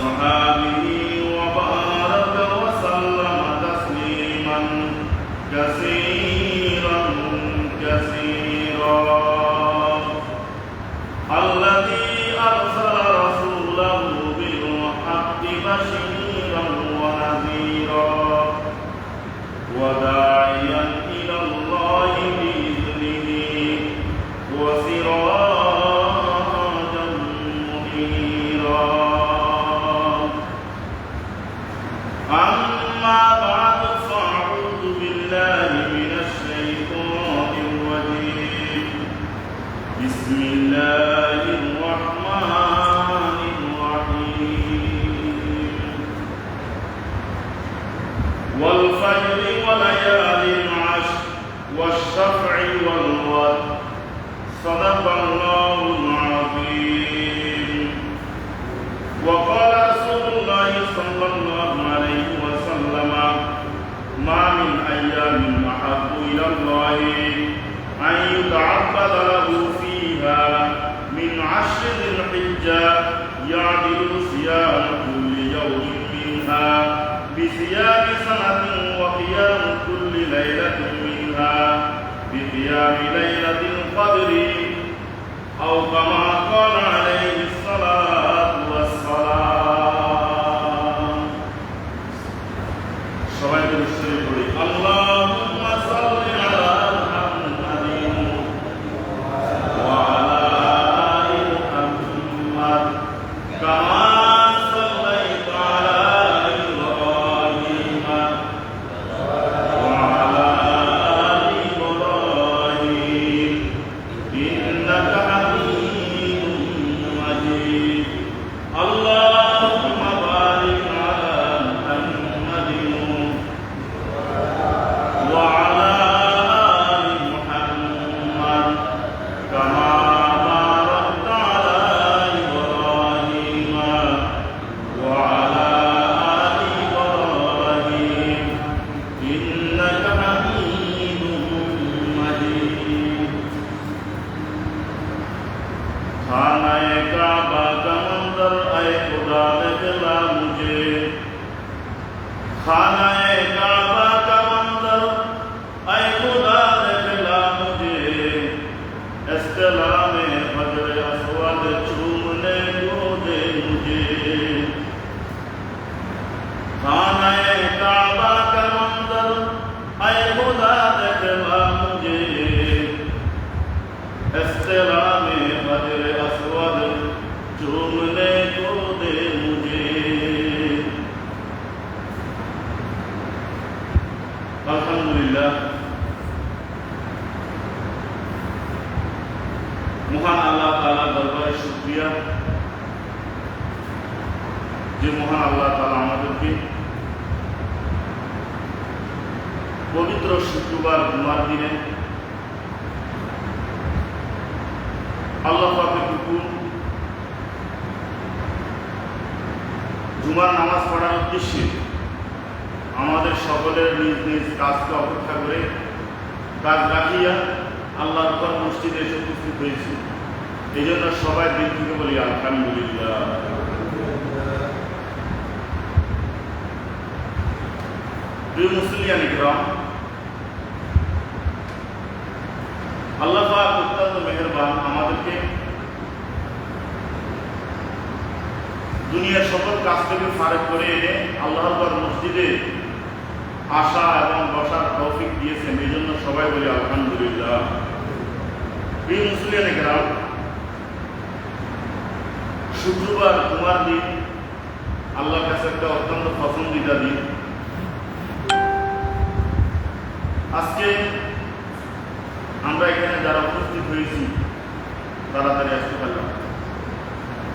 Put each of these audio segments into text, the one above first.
وأصحابه وبارك وسلم تسليما كثيرا كثيرا الذي أرسل رسوله بالحق بشيرا ونذيرا وداعيا إلى الله بإذنه وسراجا منيرا أما بعد فأعوذ بالله من الشيطان الرجيم بسم الله الرحمن الرحيم والفجر وليال عشر والشفع والوتر صدق الله العظيم وقال رسول الله صلى الله عليه وسلم ما من أيام أحب إلى الله أن يتعبد له فيها من عشر ذي الحجة يعدل صيام كل يوم منها بصيام سنة وقيام كل ليلة منها بقيام ليلة القدر أو كما قال عليه الصلاة والسلام سبحان الله اللهم صل على محمد وعلى آل محمد كما صليت على إبراهيم وعلى آل إبراهيم إنك حميد مجيد اللهم بارك على محمد وعلى آل محمد كما باركت على إبراهيم وعلى آل إبراهيم إنك حميد مجيد खाना काबा का मंजर ऐ खुदा ने दिला मुझे खाना काबा का मंजर ऐ खुदा ने दिला मुझे इस्तिलाम फजर अस्वद चूमने को दे मुझे खाना काबा का मंजर ऐ खुदा ने दिला मुझे इस्तिलाम फजर अस्वद चूमने को दे मुझे अल्हम्दुलिल्लाह মহান আল্লাহ তাআলা দরবারে শুকরিয়া যে মহান আল্লাহ তাআলা আমাদেরকে পবিত্র শুক্রবার জুমার দিনে আল্লাহ পাকের হুকুম জুমার নামাজ পড়ার উদ্দেশ্যে আমাদের সকলের নিজ নিজ কাজকে অপেক্ষা করে কাজ রাখিয়া আল্লাহর ঘর মসজিদে এসে উপস্থিত হয়েছি। এই জন্য সবাই দিন থেকে বলি আলহামদুলিল্লাহ। প্রিয় মুসলিয়ান ইকরাম, আল্লাহ পাক অত্যন্ত মেহেরবান, আমাদেরকে দুনিয়ার সকল কাজ থেকে ফারেক করে এনে আল্লাহর ঘর মসজিদে আসা এবং বসার তৌফিক দিয়েছেন। এই জন্য সবাই বলি আলহামদুলিল্লাহ। প্রিয় মুসলিয়ান ইকরাম, শুক্রবার জুমার দিন আল্লাহর কাছে একটা অত্যন্ত পছন্দিদা দিন। আজকে আমরা এখানে যারা উপস্থিত হয়েছি তাড়াতাড়ি আসতে পারলাম।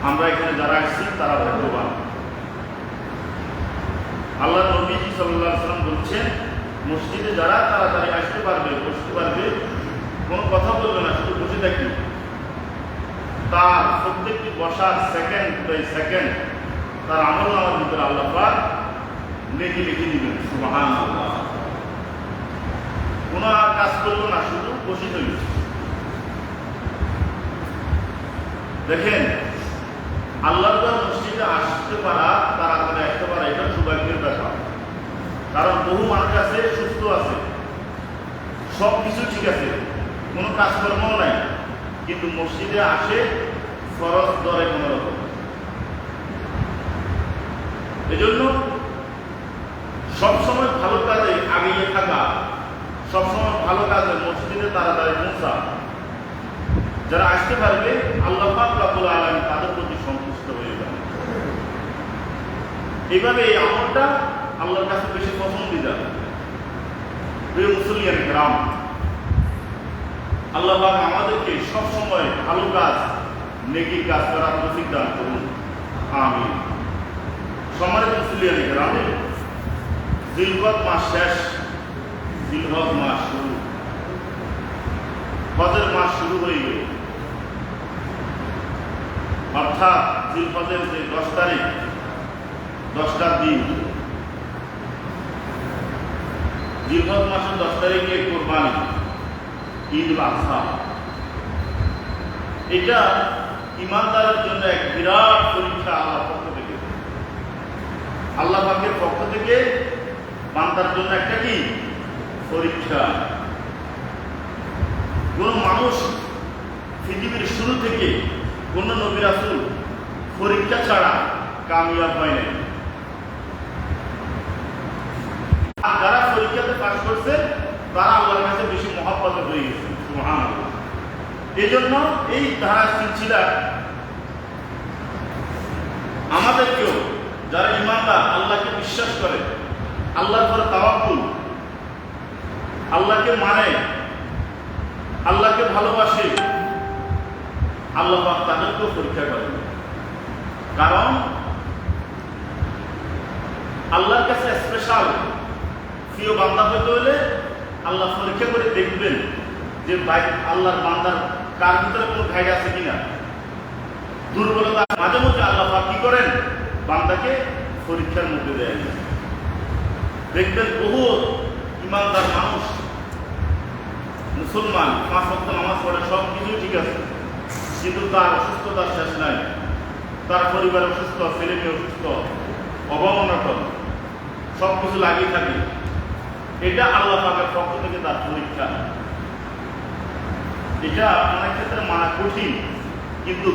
আমরা এখানে যারা আসছি তারা ভাগ্যবান। আল্লাহ নবীজি সাল্লাল্লাহু আলাইহি ওয়াসাল্লাম বলছেন, মসজিদে যারা তাড়াতাড়ি আসতে পারবে, বসতে পারবে, কোনো কথা বলবে না, শুধু বসে থাকবে, তার প্রত্যেকটি বসার সেকেন্ড বাই সেকেন্ড তার আমলনামার ভিতরে আল্লাহ পাক নেকি লিখে দিবেন। সুবহানাল্লাহ। কোনো কাজ করলো না, শুধু বসে থাকবে। দেখেন আল্লাহর ঘর মসজিদে আসতে পারা, তাড়াতাড়ি আসতে পারা, এটা সৌভাগ্যের ব্যাপার। কারণ বহু মানুষ আছে, সুস্থ আছে, সব কিছু ঠিক আছে, কোনো কাজকর্মও নাই, কিন্তু মসজিদে আসে ফরজ দরে কোনো রকম। এজন্য সবসময় ভালো কাজে আগিয়ে থাকা, সবসময় ভালো কাজে মসজিদে তাড়াতাড়ি পৌঁছা, যারা আসতে পারবে আল্লাহ পাক রব্বুল আলামিন তাদের প্রতি সন্তুষ্ট হয়ে যাবে। এইভাবে এই আমলটা আল্লাহর কাছে বেশি পছন্দিদা। প্রিয় মুসলিয়ান গ্রাম, আল্লাহ পাক আমাদেরকে সবসময় ভালো কাজ, নেকি কাজ করার তৌফিক দান করুন, আমিন। সম্মানিত মুসলিয়ান গ্রামে, জিলহজ মাস শেষ, জিলহজ মাস শুরু, হজের মাস শুরু হয়ে গেল। অর্থাৎ জিলহজের যে 10 তারিখ, 10টা দিন, জিলহজ মাসের 10 তারিখে কোরবানি, ঈদ উল আযহা। এটা ইমানদারের জন্য এক বিরাট পরীক্ষা আল্লাহর পক্ষ থেকে। আল্লাহ পাকের পক্ষ থেকে বান্দার জন্য একটা কি পরীক্ষা। কোন মানুষ পৃথিবীর শুরু থেকে কোন নবী রাসূল পরীক্ষা ছাড়া কামিয়াব হয় নাই। আর যারা পরীক্ষাতে পাস করছে তারা আল্লাহর কাছে বেশি মহব্বত হয়ে গেছে, সুবহানাল্লাহ। এই জন্য এই ধারা সিলসিলা আমাদেরকেও, যারা ইমানদার, আল্লাহকে বিশ্বাস করে, আল্লাহর উপর তাওয়াক্কুল, আল্লাহকে মানে, আল্লাহকে ভালোবাসে, আল্লাহ পাক তাদেরকেও পরীক্ষা করেন। কারণ আল্লাহর কাছে স্পেশাল প্রিয় বান্দা হতে হলে আল্লাহ পরীক্ষা করে দেখবেন যে আল্লাহর বান্দার কার ভিতরে কোনো ঘাট আছে কিনা, দুর্বলতা। মাঝে মধ্যে আল্লাহ পাক কি করেন, বান্দাকে পরীক্ষার মধ্যে দেয়। দেখবেন বহু ইমানদার মানুষ, মুসলমান, 5 ওয়াক্ত নামাজ পড়ে, সব কিছু ঠিক আছে, কিন্তু তার অসুস্থতার শেষ নাই, তার পরিবার অসুস্থ, ছেলে মেয়ে অসুস্থ, অবমাননা, সব কিছু লাগিয়ে থাকে। এটা আল্লাহ পাকের পক্ষ থেকে তার পরীক্ষা। এটা অনেক ক্ষেত্রে মানা কঠিন, কিন্তু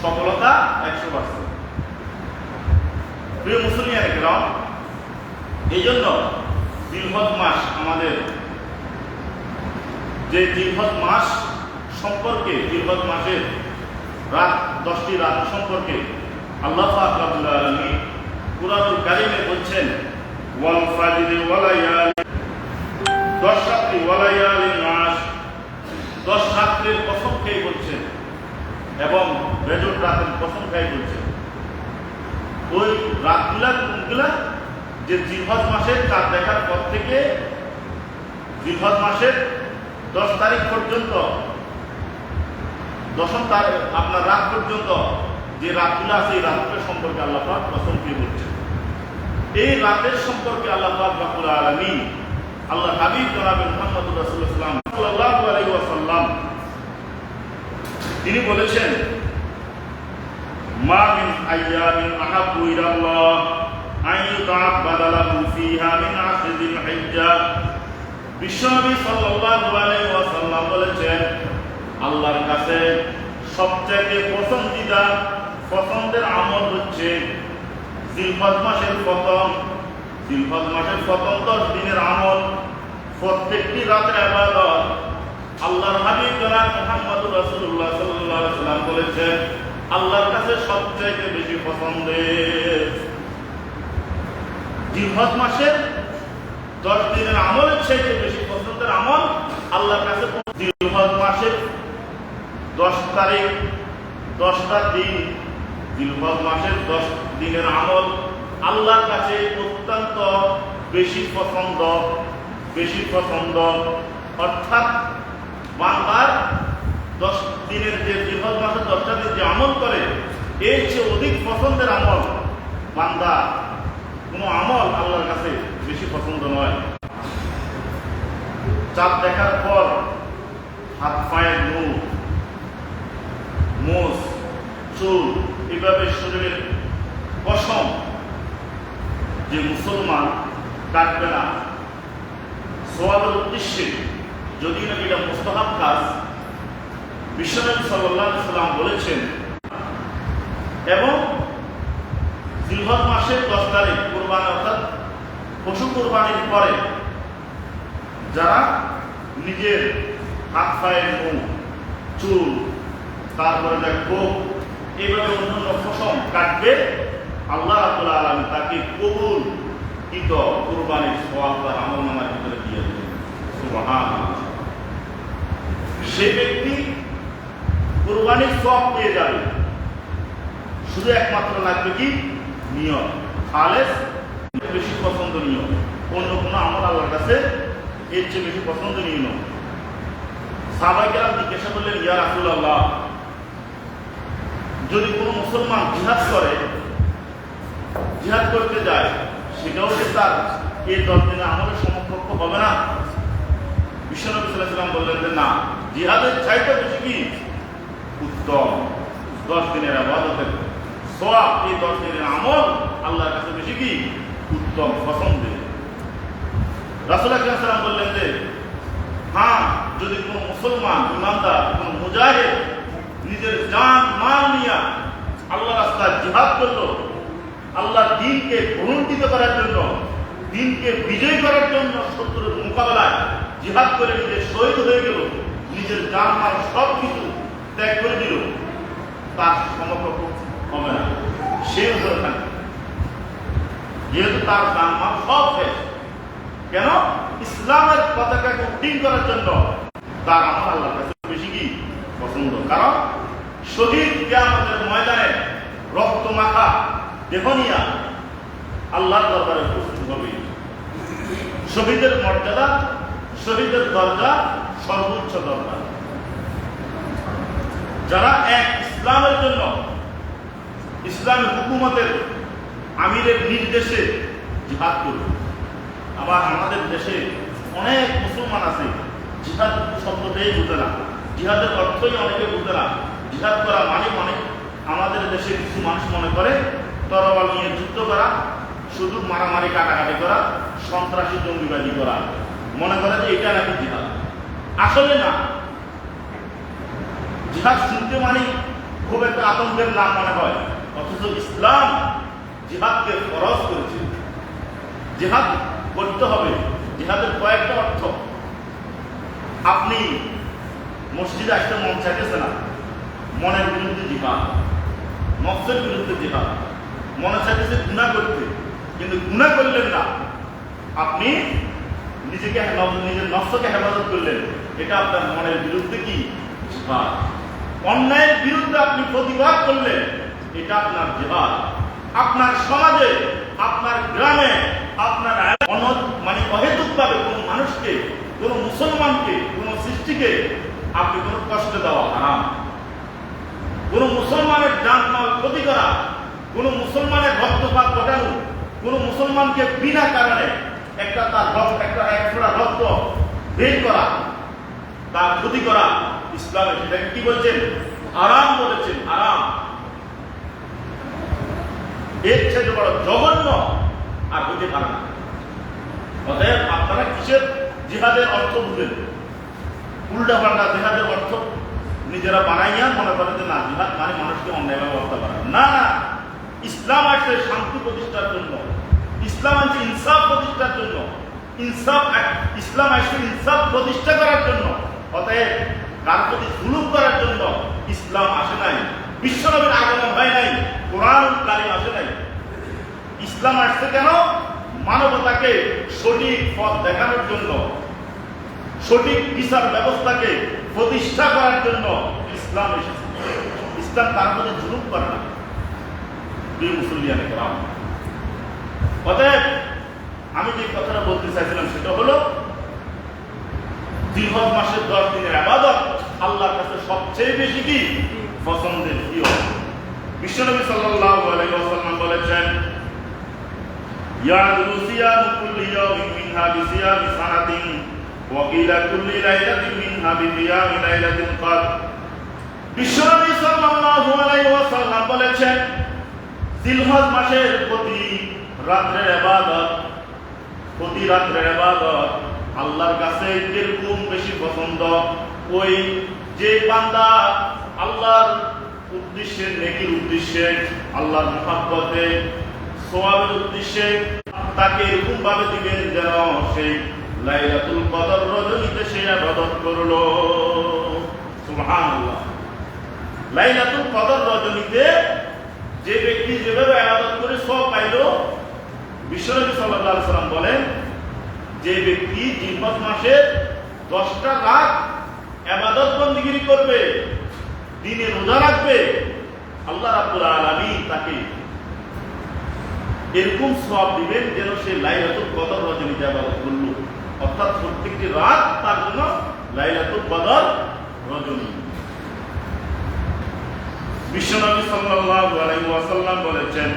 সফলতা 100%। প্রিয় মুসলিয়ান গ্রাম, এই জন্য জিলহজ মাস, আমাদের যে জিলহজ মাস সম্পর্কে, জিলহজ মাসের রাত, 10টি রাত সম্পর্কে আল্লাহ পাক রব্বুল আলামিন কুরআনুল কারীমে বলছেন, ওয়াল ফাজরি ওয়া লায়ালি, 10 রাত্রি, ওয়া লায়ালিন আশ, 10 রাত্রির কসম খেয়ে বলছেন, এবং বেজোড় রাতের কসম খেয়ে বলছেন। ওই রাতগুলা কোনগুলা, যে জিলহজ মাসের চাঁদ দেখার পর থেকে জিলহজ মাসের 10 তারিখ পর্যন্ত, 10ম তারিখ আপনার রাত পর্যন্ত যে রাতগুলো আছে, এই রাতগুলো সম্পর্কে আল্লাহ পাক কসম খেয়ে বলছেন। এই রাতের সম্পর্কে আল্লাহ পাক রব্বুল আলামিন, আল্লাহ হাবিব জনাব মুহাম্মদুর রাসূলুল্লাহ সাল্লাল্লাহু আলাইহি ওয়াসাল্লাম, তিনি বলেছেন, মা মিন আইয়ামিন আহাব্বু ইলাল্লাহ আন ইউতাআব্বাদা লাহু ফীহা মিন আশরি যিল হিজ্জা। বিশ্বনবী সাল্লাল্লাহু আলাইহি ওয়াসাল্লাম বলেছেন, আল্লাহর কাছে সবচেয়ে পছন্দিদা, পছন্দের আমল হচ্ছে জিলহজ মাসের প্রথম 10 দিনের আমল, প্রত্যেকটি রাতের ইবাদত। আল্লাহর হাবিব জনাব মুহাম্মদুর রাসূলুল্লাহ সাল্লাল্লাহু আলাইহি ওয়াসাল্লাম বলেছেন, আল্লাহর কাছে সবচেয়ে বেশি পছন্দের জিলহজ মাসের 10 দিনের আমলের চেয়ে বেশি পছন্দের আমল আল্লাহর কাছে জিলহজ মাসের 10 তারিখ, 10টা দিন, জিলহজ মাসের 10 দিনের আমল আল্লাহর কাছে অত্যন্ত বেশি পছন্দ। অর্থাৎ বান্দার 10 দিনের, যে জিলহজ মাসের 10টা দিন যে আমল করে, এর চেয়ে অধিক পছন্দের আমল বান্দা কোনো আমল আল্লাহর কাছে বেশি পছন্দ নয়। চাঁদ দেখার পর হাত পায়ের নখ, মোষ, চুল এভাবে শরীরের কসম যে মুসলমান কাটবে না সওয়াবের উদ্দেশ্যে, যদি নাকি এটা মুস্তাহাব কাজ, বিশ্বনবী সাল্লাল্লাহু আলাইহি সাল্লাম বলেছেন। এবং জিলহজ মাসের 10 তারিখ কুরবানি, অর্থাৎ পশু কুরবানির পরে যারা নিজের হাত পায়ের মুখ, চুল, তারপরে দেখ গোপ, এইভাবে অন্যান্য পশম কাটবে, আল্লাহ রাব্বুল আলামিন তাকে কবুলকৃত কুরবানির সওয়াব তার আমলনামার ভিতরে দিয়ে দেবেন। সুবহানাল্লাহ। সেই ব্যক্তি কুরবানির সওয়াব পেয়ে যাবে। শুধু একমাত্র লাগবে কি? নিয়ত, খালেস, বেশি পছন্দনীয়। অন্য কোনো আমল আল্লাহর কাছে এর চেয়ে বেশি পছন্দনীয় নয়। সাহাবায়ে কেরাম জিজ্ঞাসা করলেন, ইয়া রাসূলুল্লাহ, যদি কোনো মুসলমান জিহাদ করে, জিহাদ করতে যায়, সেটাও যে তার এই 10 দিনের আমলের সমকক্ষ হবে না? বিশ্বনবী সাল্লাল্লাহু আলাইহি ওয়াসাল্লাম বললেন যে না, জিহাদের চাইতে বেশি কি উত্তম 10 দিনের ইবাদতের সওয়াব, এই 10 দিনের আমল আল্লাহর কাছে বেশি কি উত্তম, পছন্দের। রাসূল সাল্লাল্লাহু আলাইহি ওয়াসাল্লাম বললেন যে হ্যাঁ, যদি কোনো মুসলমান ইমানদার, কোনো মুজাহিদ নিজের জান মাল নিয়ে আল্লাহর রাস্তায় জিহাদ করলো, আল্লাহর দ্বীনকে প্রতিষ্ঠিত করার জন্য, দ্বীনকে বিজয় করার জন্য শত্রুর মোকাবেলায় জিহাদ করে নিজে শহীদ হয়ে গেল, নিজের জান মাল সব কিছু ত্যাগ করে দিল, তার সমকক্ষ হবে না। সে ধরে থাকবে, যেহেতু তার জান মাল সব শেষ। কেন? ইসলামের পতাকাকে উড্ডীন করার জন্য তার আমল আল্লাহর কাছে বেশি কি পছন্দ। কারণ শহীদ কিয়ামতের ময়দানে রক্ত মাখা দেহ নিয়া আল্লাহর দরবারে উপস্থিত হবে। শহীদের মর্যাদা, শহীদের দরজা সর্বোচ্চ দরজা। যারা এক ইসলামের জন্য, ইসলামী হুকুমতের আমিরের নির্দেশে জিহাদ করবে। আবার আমাদের দেশে অনেক মুসলমান আছে জিহাদ শব্দটাই বুঝে না, জিহাদের অর্থই অনেকে বুঝে না। জিহাদ করা মানে অনেক আমাদের দেশে কিছু মানুষ মনে করে তরোয়াল নিয়ে যুদ্ধ করা, শুধু মারামারি কাটাকাটি করা, সন্ত্রাসী জঙ্গিবাজি করা, মনে করে যে এটা নাকি জিহাদ। আসলে না। জিহাদ শুনতে মানে খুব একটা আতঙ্কের নাম মনে হয়, অথচ ইসলাম জিহাদকে ফরজ করেছে। জিহাদ করতে হবে। জিহাদের কয়েকটা অর্থ। আপনি মসজিদে আসতে মন চাইতেছে না, মনের বিরুদ্ধে জিহাদ, নফসের বিরুদ্ধে জিহাদ। মনে চাইতেছে গুনাহ করতে, কিন্তু গুনাহ করলেন না, আপনি নিজেকে, নিজের নফসকে হেফাজত করলেন, এটা আপনার মনের বিরুদ্ধে কি জিহাদ। অন্যায়ের বিরুদ্ধে আপনি প্রতিবাদ করলেন, এটা আপনার জিহাদ। আপনার সমাজে, আপনার গ্রামে, আপনার মানে অহেতুকভাবে কোনো মানুষকে, কোনো মুসলমানকে, কোনো সৃষ্টিকে আপনি কোনো কষ্ট দেওয়া হারাম। কোনো মুসলমানের জানমাল ক্ষতি করা, কোনো মুসলমানের রক্তপাত ঘটানো, কোনো মুসলমানকে বিনা কারণে তার এক ফোঁটা রক্ত বের করা, তার ক্ষতি করা, ইসলামে সেটাকে কি বলছেন? হারাম বলেছেন, হারাম। এর চেয়ে বড় জঘন্য আর হতে পারে না। অতএব আপনারা কিসের জিহাদের অর্থ বুঝেন? উল্টা পাল্টা জিহাদের অর্থ নিজেরা বানাইয়া মনে করেন যে না, জিহাদ মানে মানুষকে অন্যায়ভাবে হত্যা করা। না না, ইসলাম আসছে শান্তি প্রতিষ্ঠার জন্য, ইসলাম আসছে ইনসাফ প্রতিষ্ঠার জন্য, ইসলাম আসছে ইনসাফ প্রতিষ্ঠা করার জন্য। অতএব কার প্রতি জুলুম করার জন্য ইসলাম আসে নাই, বিশ্বনবীর আগমন হয় নাই, কোরআন কারীম আসে নাই। ইসলাম আসছে কেন? মানবতাকে সঠিক পথ দেখানোর জন্য, সঠিক বিচার ব্যবস্থাকে প্রতিষ্ঠা করার জন্য ইসলাম এসেছে। ইসলাম তার প্রতি জুলুম করে না। মুসলিয়ানে কেরাম, অতএব আমি যে কথাটা বলতে চাইছিলাম সেটা হলো, জিলহজ মাসের 10 দিনের ইবাদত আল্লাহর কাছে সবচেয়ে বেশি কি পছন্দের, প্রিয়। বিশ্বনবী সাল্লাল্লাহু আলাইহি ওয়াসাল্লাম বলেছেন, ইয়াদু সিয়ামু কুল্লি ইয়াউমিন মিনহা বিসিয়ামি সানাতিন ওয়া কিলা কুল্লি লাইলাতিন মিনহা বিকিয়ামি লাইলাতিন কদ। বিশ্বনবী সাল্লাল্লাহু আলাইহি ওয়াসাল্লাম বলেছেন, জিলহজ মাসের প্রতি রাতের ইবাদত আল্লাহর কাছে কিরকম বেশি পছন্দ। ওই যে বান্দা আল্লাহর উদ্দেশ্যে, নেকির উদ্দেশ্যে, আল্লাহর মুহাব্বতে, সওয়াবের উদ্দেশ্যে তাকে এরকম ভাবে দিবেন যেন সেই লাইলাতুল কদর রজনীতে সে ইবাদত করলো। সুবহানাল্লাহ। লাইলাতুল কদর রজনীতে যে ব্যক্তি যেভাবে ইবাদত করে সওয়াব পাইল, বিশ্বনবী সাল্লাল্লাহু আলাইহি ওয়াসাল্লাম বলেন, যে ব্যক্তি জিলহজ মাসের 10টা রাত ইবাদত বন্দেগী করবে, দিনে রোজা রাখবে, আল্লাহ রাব্বুল আলামিন তাকে এরকম সওয়াব দিবেন যেন সে লাইলাতুল কদর রজনীতে ইবাদত করলো। অর্থাৎ প্রত্যেকটি রাত তার জন্য লাইলাতুল কদর রজনী। বিশ্বনবী সাল্লাল্লাহু আলাইহি ওয়াসাল্লাম বলেছেন,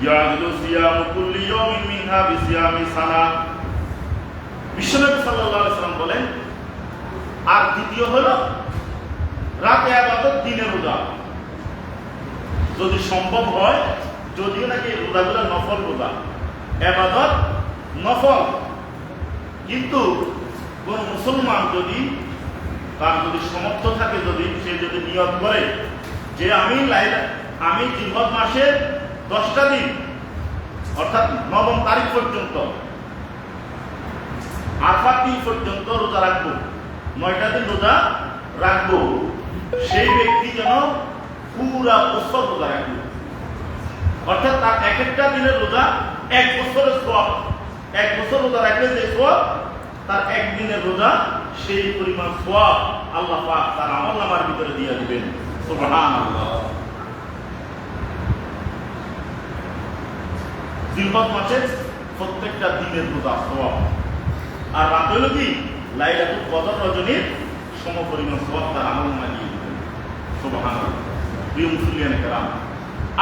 ইয়াজু সিয়ামু কুল্লি ইয়াউমিন মিনহা বিসিয়ামি সানা। বিশ্বনবী সাল্লাল্লাহু আলাইহি ওয়াসাল্লাম বলেন, আর দ্বিতীয় হলো রাতে ইবাদত, দিনে রোজা। যদি সম্ভব হয়, যদিও নাকি রোজাগুলো নফল রোজা, ইবাদত নফল, কিন্তু কোন মুসলমান যদি তার যদি সমর্থ থাকে, যদি সে যদি নিয়ত করে যে আমি জিলহজ মাসের 10টা দিন অর্থাৎ 9 তারিখ পর্যন্ত, আরাফাত দিন পর্যন্ত রোজা রাখবো, 9টা দিন রোজা রাখবো, সেই ব্যক্তি যেন পুরা বছর রোজা রাখবে। অর্থাৎ তার এক একটা দিনের রোজা 1 বছরের সওয়াব। 1 বছর রোজা রাখলে যে সওয়াব, তার একদিনের রোজা সেই পরিমাণ সওয়াব আল্লাহ পাক তার আমলনামার ভিতরে দিয়ে দিবেন। সুবহানাল্লাহ। জিলহজ মাসের প্রত্যেকটা দিনের রোজা সওয়াব, আর রাত হইল কি লাইলাতুল কদর রজনীর সমপরিমাণ সওয়াব তার আমলনামায় দিয়ে দিবেন। সুবহানাল্লাহ। প্রিয় মুসলিয়ান কেরাম,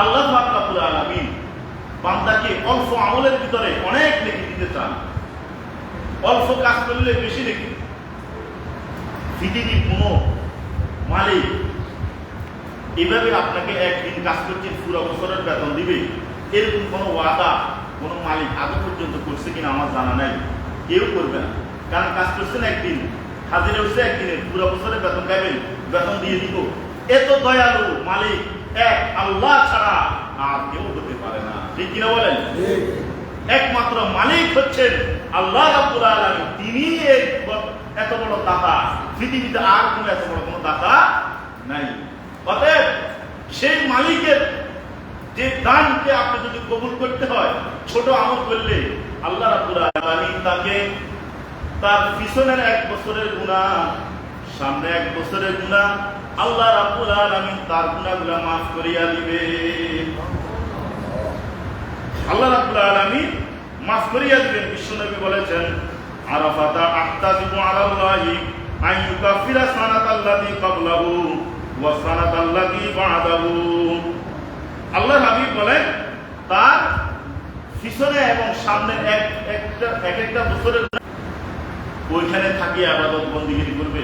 আল্লাহ পাক রব্বুল আলামিন বান্দাকে অল্প আমলের ভিতরে অনেক নেকি দিতে চান। অল্প কাজ করলে বেশি নেকি। পৃথিবীর কোনো মালিক এভাবে আপনাকে একদিন কাজ করছেন পুরো বছরের বেতন দিবে, এরকম কোনো ওয়াদা কোনো মালিক আগে পর্যন্ত করছে কিনা আমার জানা নাই। কেউ করবে না, কারণ কাজ করছেন একদিন, হাজিরা হচ্ছে একদিনের, পুরো বছরের বেতন পাবেন, বেতন দিয়ে দিব। এত দয়ালু মালিক এক আল্লাহ ছাড়া আর কেউ হতে পারে না। ঠিক কিনা বলেন? একমাত্র মালিক হচ্ছেন আল্লাহ রাব্বুল আলামিন। তিনি এত বড় দাতা, পৃথিবীতে আর কোনো এত বড় কোনো দাতা নাই। অতএব সেই মালিকের যে দানকে আপনি যদি কবুল করতে হয়, ছোট আমল করলে আল্লাহ রাব্বুল আলামিন তাকে তার পিছনের 1 বছরের গুনাহ, সামনে 1 বছরের গুনাহ আল্লাহ রাব্বুল আলামিন তার গুনাহগুলো মাফ করিয়া দিবে। আল্লাহ রাব্বুল আলামিন মাফ করিয়া দিবেন। বিশ্বনবী বলেছেন, আরাফাতা আহতাসিবু আলাল্লাহি আন ইউকাফিরা সানাতাল্লাযী ক্বাবলাহু ওয়া সানাতাল্লাযী বা'দাহু। আল্লাহর হাবিব বলেন, তার পিছনে এবং সামনে এক একটা বছরের ওইখানে থাকিয়ে ইবাদত বন্দেগী করবে,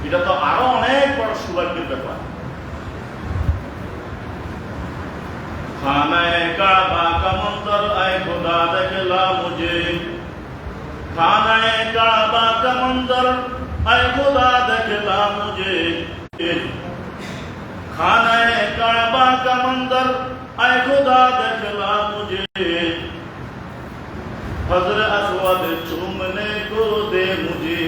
এটা তো আরো অনেক বড় সৌভাগ্যের ব্যাপার। खाना काबा का मंजर आए खुदा देखला मुझे, खाना काबा का मंजर आए खुदा देखला मुझे, खाना काबा का मंजर आए खुदा देखला मुझे, हजर असवद चूमने को दे मुझे,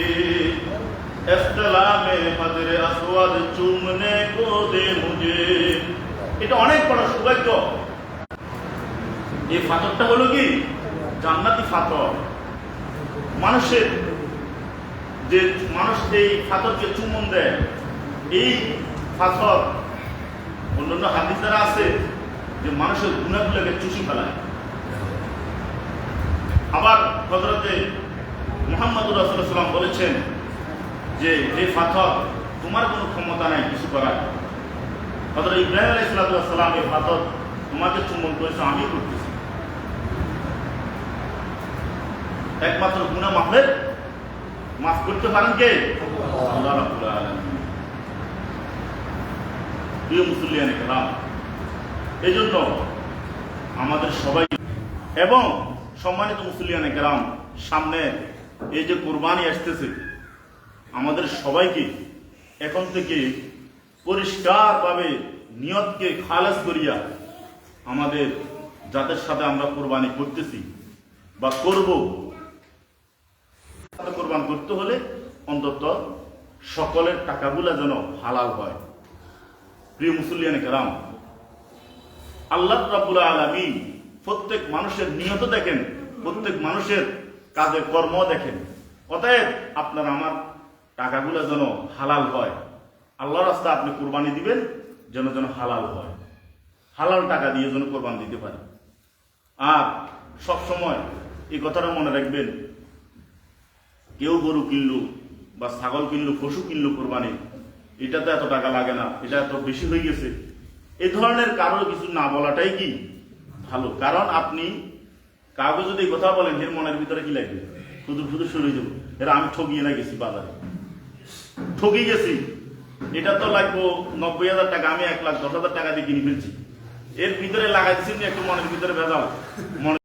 इस्तिला में हजर असवद चूमने को दे मुझे। এটা অনেক বড় সৌভাগ্য। এই পাথরটা হলো কি জান্নাতি পাথর। মানুষের যে মানুষ এই পাথরকে চুম্বন দেয়, এই পাথর অন্যান্য হাদিস দ্বারা আছে যে মানুষের গুনাহগুলোকে চুষি ফেলায়। আবার হযরতে মুহাম্মদুর রাসূলুল্লাহ সাল্লাল্লাহু আলাইহি ওয়াসাল্লাম বলেছেন যে এই পাথর তোমার কোনো ক্ষমতা নাই কিছু করার। হযরত ইব্রাহিম আলাইহিস সালাম এই পাথর তোমাকে চুম্বন করেছে, আমি করতেছি। একমাত্র গুনাহ মাফ করতে পারেন কে? আল্লাহ রাব্বুল আলামিন। প্রিয় মুসলিয়ান একরাম, এই জন্য আমাদের সবাই এবং সম্মানিত মুসলিয়ান একরাম, সামনে এই যে কুরবানি আসতেছে, আমাদের সবাইকে এখন থেকে পরিষ্কারভাবে নিয়তকে খালাস করিয়া আমাদের যাদের সাথে আমরা কোরবানি করতেছি বা করব, কোরবান করতে হলে অন্তত সকলের টাকাগুলা যেন হালাল হয়। প্রিয় মুসলিয়ান কেরাম, আল্লাহ রাব্বুল আলামিন প্রত্যেক মানুষের নিয়ত দেখেন, প্রত্যেক মানুষের কাজে কর্ম দেখেন। অতএব আপনার আমার টাকাগুলা যেন হালাল হয়, আল্লাহর রাস্তায় আপনি কোরবানি দিবেন যেন যেন হালাল হয়, হালাল টাকা দিয়ে যেন কোরবান দিতে পারে। আর সব সময় এই কথাটা মনে রাখবেন, কেউ গরু কিনলো বা ছাগল কিনলো, পশু কিনলো কোরবানি, এটা তো এত টাকা লাগে না, এটা এত বেশি হয়ে গেছে, এই ধরনের কারো কিছু না বলাটাই কি ভালো। কারণ আপনি কাউকে যদি এই কথা বলেন, এর মনের ভিতরে কি লাগবে, শুধু শুধু শুরু হয়ে যাবো, এরা আমি ঠকিয়ে না গেছি, বাজারে ঠকি গেছি, এটা তো লাগবো 90,000 টাকা, আমি 1,10,000 টাকা দিয়ে কিনে ফেলছি, এর ভিতরে লাগাইছি একটু মনের ভিতরে ভেজাল মনে